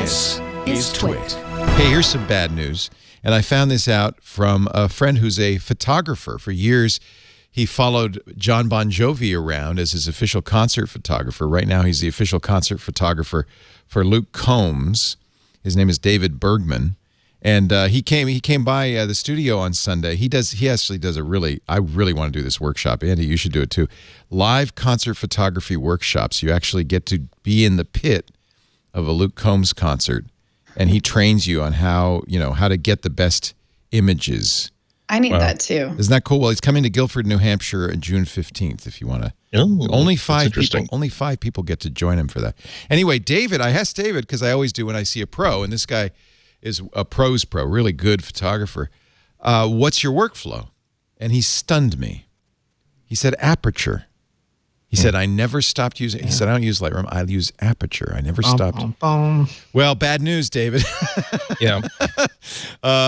This is TWiT. Hey, here's some bad news. And I found this out from a friend who's a photographer. For years, he followed John Bon Jovi around as his official concert photographer. Right now, he's the official concert photographer for Luke Combs. His name is David Bergman. And he came by the studio on Sunday. He actually does a I really want to do this workshop. Andy, you should do it too. Live concert photography workshops. You actually get to be in the pit of a Luke Combs concert, and he trains you on how to get the best images. I need that too. Isn't that cool? Well, he's coming to Guilford, New Hampshire on June 15th, if you want to. Only 5 people get to join him for that. Anyway, David, I asked David, because I always do when I see a pro, and this guy is a pro's pro, really good photographer. What's your workflow? And he stunned me. He said Aperture. He said, I never stopped using it. He said, I don't use Lightroom. I use Aperture. I never stopped. Well, bad news, David. Yeah.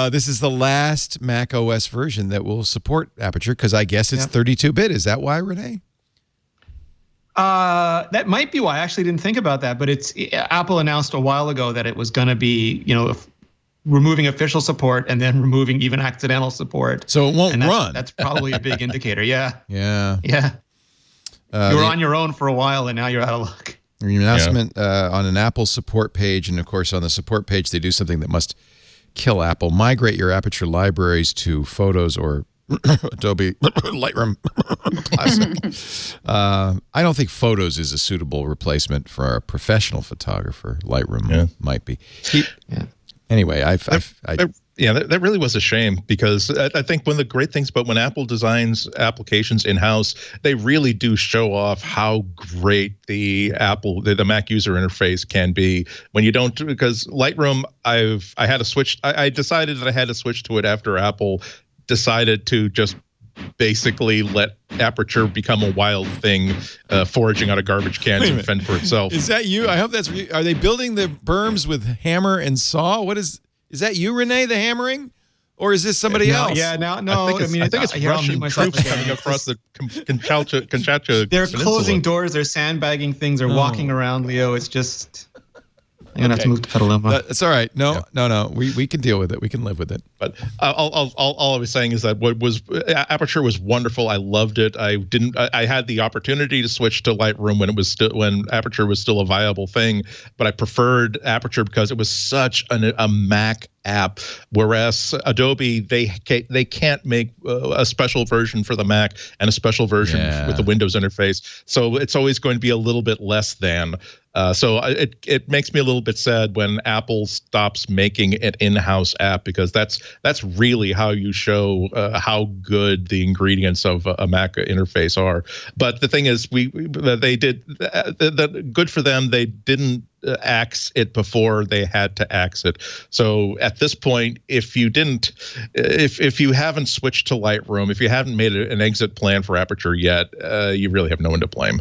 This is the last Mac OS version that will support Aperture, because I guess it's 32-bit. Is that why, Renee? That might be why. I actually didn't think about that, but Apple announced a while ago that it was going to be, removing official support and then removing even accidental support. So it won't run. That's probably a big indicator. Yeah. Yeah. Yeah. You were on your own for a while, and now you're out of luck. Your announcement on an Apple support page, and of course on the support page they do something that must kill Apple. Migrate your Aperture libraries to Photos or Adobe Lightroom Classic. I don't think Photos is a suitable replacement for a professional photographer. Lightroom might be. Anyway, that really was a shame, because I think one of the great things about when Apple designs applications in-house, they really do show off how great the Mac user interface can be when you don't, because Lightroom, I decided that I had to switch to it after Apple decided to just basically let Aperture become a wild thing, foraging out of garbage cans and fend for itself. Is that you? I hope that's. Are they building the berms with hammer and saw? What is that you, Renee, the hammering? Or is this somebody else? Yeah, no. I think it's Russian troops coming across the Kamchatka. They're closing doors, they're sandbagging things, they're walking around, Leo. It's just... I'm going to have to move to Petaluma. That's all right. No. We can deal with it. We can live with it. But all I was saying is that Aperture was wonderful. I loved it. I had the opportunity to switch to Lightroom when Aperture was still a viable thing, but I preferred Aperture because it was such a Mac app, whereas Adobe they can't make a special version for the Mac and a special version with the Windows interface. So it's always going to be a little bit less than. So it makes me a little bit sad when Apple stops making an in-house app, because that's really how you show how good the ingredients of a Mac interface are. But the thing is, they did good for them. They didn't axe it before they had to axe it. So at this point, if you haven't switched to Lightroom, if you haven't made an exit plan for Aperture yet, you really have no one to blame.